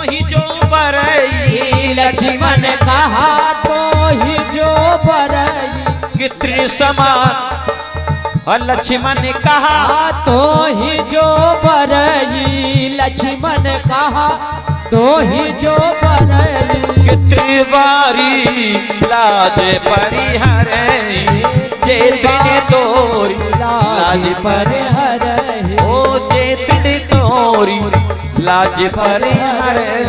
ही जो बरई, लक्ष्मण कहा तो ही जो बरई, कितने समान। और लक्ष्मण ने कहा तो ही जो बरई, लक्ष्मण कहा तो ही जो बरई, कितनी बारी लाज परिहरई, जेतने तोरी लाज परिहरई, ओ जेतने तोरी लाज परिहरई,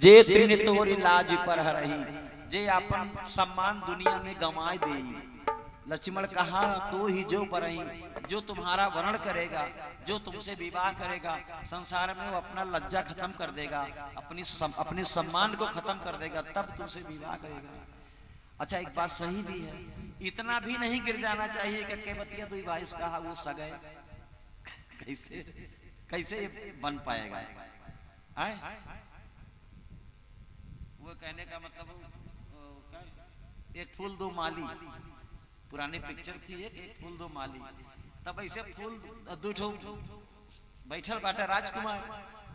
जेतने तोरी लाज परिहरई, जे अपन सम्मान दुनिया में गंवाए देई। लक्ष्मण कहा तो ही जो बरई, जो तुम्हारा वर्ण करेगा, जो तुमसे विवाह करेगा, संसार में वो अपना लज्जा खत्म कर देगा, अपने सम्मान को खत्म कर देगा, तब तुमसे विवाह करेगा। अच्छा एक बात सही भी है, इतना भी नहीं गिर जाना चाहिए कि केवतिया दुई बाईस कहा वो सगे, कैसे कैसे बन पाएगा। आए? वो कहने का मतलब एक फूल दो माली, पुरानी पिक्चर थी एक फूल दो माली, तब ऐसे फूल दो ठो बैठल बाटे राजकुमार,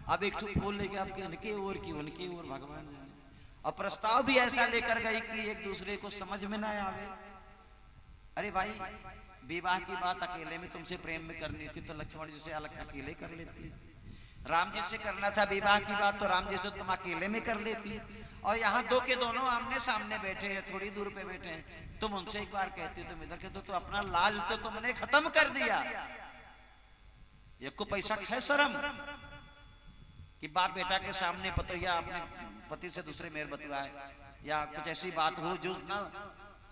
अब एक ठो फूल लेके अब उनके ओर की उनके ओर भगवान जाने, और प्रस्ताव भी ऐसा लेकर गई कि एक दूसरे को समझ में ना आवे। अरे भाई विवाह की बात अकेले में तुमसे प्रेम में करनी थी तो लक्ष्मण जी से अलग अकेले कर लेती, राम जी से करना था विवाह की बात तो राम जी से तुम अकेले में कर लेती, और यहाँ दो के दोनों आमने सामने बैठे हैं, थोड़ी दूर पे बैठे हैं, तुम उनसे एक बार कहते तुम इधर कहते तो अपना लाज तो तुमने खत्म कर दिया। ये को पैसा है शर्म कि बाप बेटा के सामने पतोहिया अपने पति से दूसरे मेर बतुआए, या कुछ ऐसी बात हो जो ना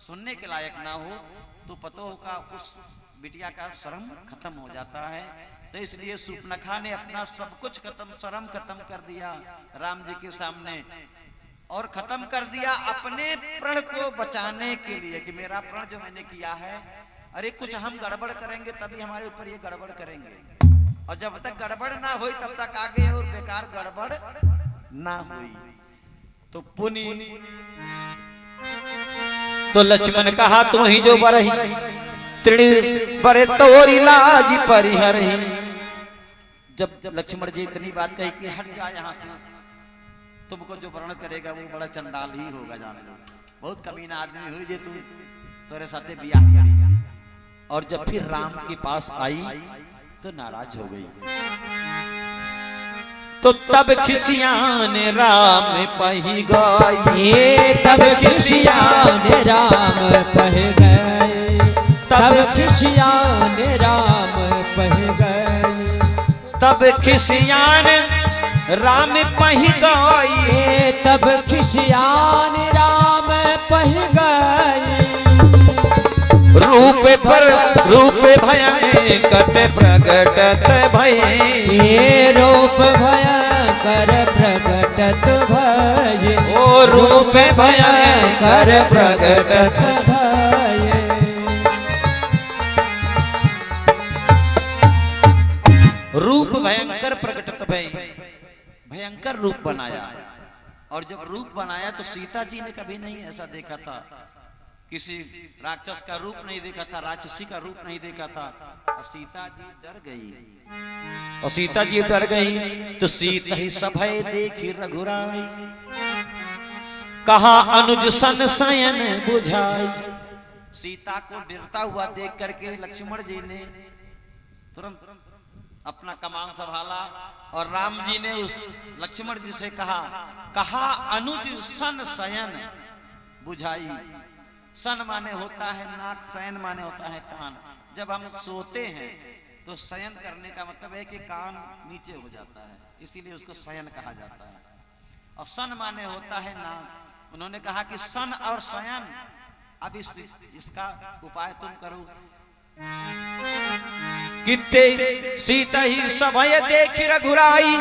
सुनने के लायक ना हो, तो पतो का उस बिटिया का शर्म खत्म हो जाता है। तो इसलिए सूर्पनखा ने अपना सब कुछ खत्म, शर्म खत्म कर दिया राम जी के सामने, और खत्म कर दिया अपने प्रण को बचाने के लिए कि मेरा प्रण जो मैंने किया है, अरे कुछ हम गड़बड़ करेंगे तभी हमारे ऊपर ये गड़बड़ करेंगे, और जब तक गड़बड़ ना हुई तब तक आगे और बेकार गड़बड़ ना हुई। तो पुनि तो लक्ष्मण कहा तो ही जो बरही, त्रिणी बरे तोरी लाज परिहरही। जब लक्ष्मण जी इतनी बात कही कि हट जा यहाँ से, तुमको जो वर्ण करेगा वो बड़ा चंडाल ही होगा, जान लो बहुत कमीना आदमी हुई जे तू तोरे साथे बियाह करी। और जब फिर राम के पास आई तो नाराज हो गई, तो तब खिसियान राम पही गई, तब खिसियान राम पह गए, तब खिसियान राम पह गए, तब खिसियान राम पही गई, तब खिसियान राम पह गए, रूप पर रूप भयंकर प्रगटत भय, रूप भयंकर प्रगटत भय, ओ रूप भयंकर प्रगटत भय, रूप भयंकर प्रगटत भय, भयंकर रूप बनाया। और जब रूप बनाया तो सीता जी ने कभी नहीं ऐसा देखा था, किसी राक्षस का रूप नहीं देखा था, राक्षसी का रूप नहीं देखा था, और सीता जी डर गई। और सीता जी डर गई तो सीता ही सभय देखी रघुराई, कहा अनुज सन शयन बुझाई। सीता को डरता हुआ देख करके लक्ष्मण जी ने तुरंत अपना कमान संभाला, और राम जी ने उस लक्ष्मण जी से कहा अनुज सन शयन बुझाई। सन माने होता है नाक, शयन माने होता है कान। जब हम सोते हैं तो शयन करने का मतलब है कि कान नीचे हो जाता है, इसीलिए उसको शयन कहा जाता है। और सन माने होता है नाक। उन्होंने कहा कि सन और शयन, अब इसका उपाय तुम करो। कितने सीता ही सभय देखी रघुराई,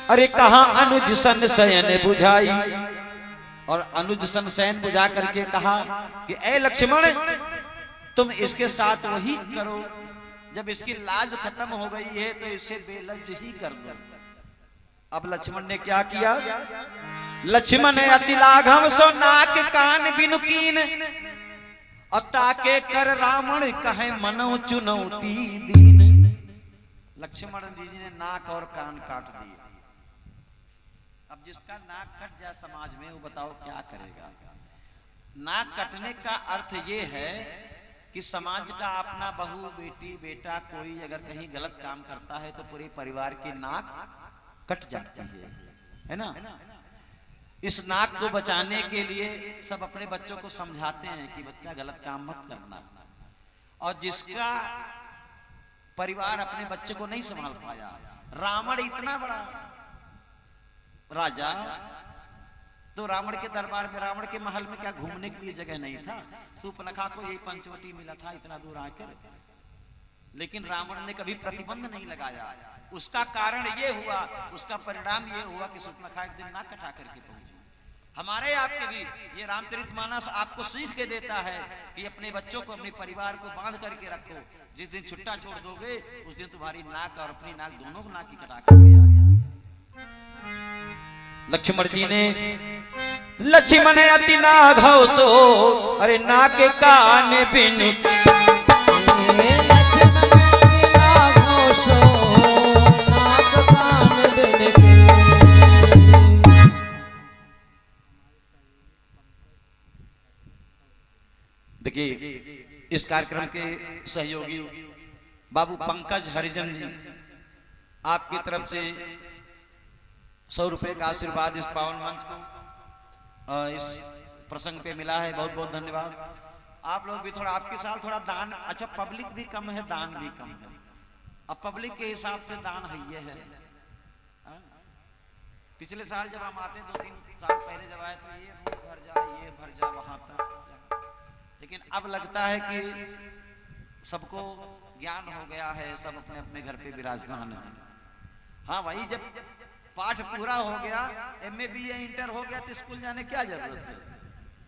अरे कहा अनुज सन शयन बुझाई। और अनुज सन शयन बुझा करके कहा कि ए लक्ष्मण तुम इसके साथ वही करो, जब इसकी लाज खत्म हो गई है तो इसे बेलज ही कर दो। अब लक्ष्मण ने क्या किया? लक्ष्मण अति लाघव सो नाक कान बिनुकीन, और ताके कर रावण कहे मनो चुनौती दीन। लक्ष्मण जी ने नाक और कान काट दिए। अब जिसका नाक कट जाए समाज में, वो बताओ क्या करेगा। नाक कटने का अर्थ ये है कि समाज का अपना बहू बेटी बेटा कोई अगर कहीं गलत काम करता है तो पूरे परिवार की नाक कट जाती है ना। इस नाक को बचाने के लिए सब अपने बच्चों को समझाते हैं कि बच्चा गलत काम मत करना। और जिसका परिवार अपने बच्चे को नहीं संभाल पाया, रावण इतना बड़ा राजा, तो रावण के दरबार में, रावण के महल में क्या घूमने के लिए जगह नहीं था? सूर्पनखा को यही पंचवटी मिला था इतना दूर आकर, लेकिन रावण ने कभी प्रतिबंध नहीं लगाया। उसका कारण ये हुआ, उसका परिणाम ये हुआ कि सूर्पनखा एक दिन नाक कटा करके पहुंची। हमारे आपके भी ये रामचरितमानस आपको सीख के देता है कि अपने बच्चों को, अपने परिवार को बांध करके रखो। जिस दिन छुट्टा छोड़ दोगे उस दिन तुम्हारी नाक और अपनी नाक दोनों को नाक की कटा करके आ जाएगी। लक्ष्मण जी ने, लक्ष्मण अति नाघव सो, अरे नाक कान बिन देखिए, इस कार्यक्रम के सहयोगी बाबू पंकज हरिजन जी, आपकी तरफ से 100 रुपए का आशीर्वाद इस पावन मंच को इस प्रसंग पे मिला है। बहुत बहुत धन्यवाद। आप लोग भी थोड़ा, आपके साथ थोड़ा दान, अच्छा पब्लिक भी कम है, दान भी कम है। अब पब्लिक के हिसाब से दान है ये है। पिछले साल जब हम आते 2-3 साल पहले जब आए तो ये भर जाए, ये भर जाए वहां तक, लेकिन अब लगता है कि सबको ज्ञान हो गया है, सब अपने अपने घर पे विराजमान है। हाँ भाई, जब पाठ पूरा हो गया, MA BA इंटर हो गया तो स्कूल जाने क्या जरूरत है?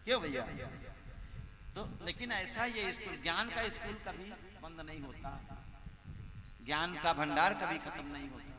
क्यों भैया? तो लेकिन ऐसा ये स्कूल, ज्ञान का स्कूल कभी बंद नहीं होता, ज्ञान का भंडार कभी खत्म नहीं होता।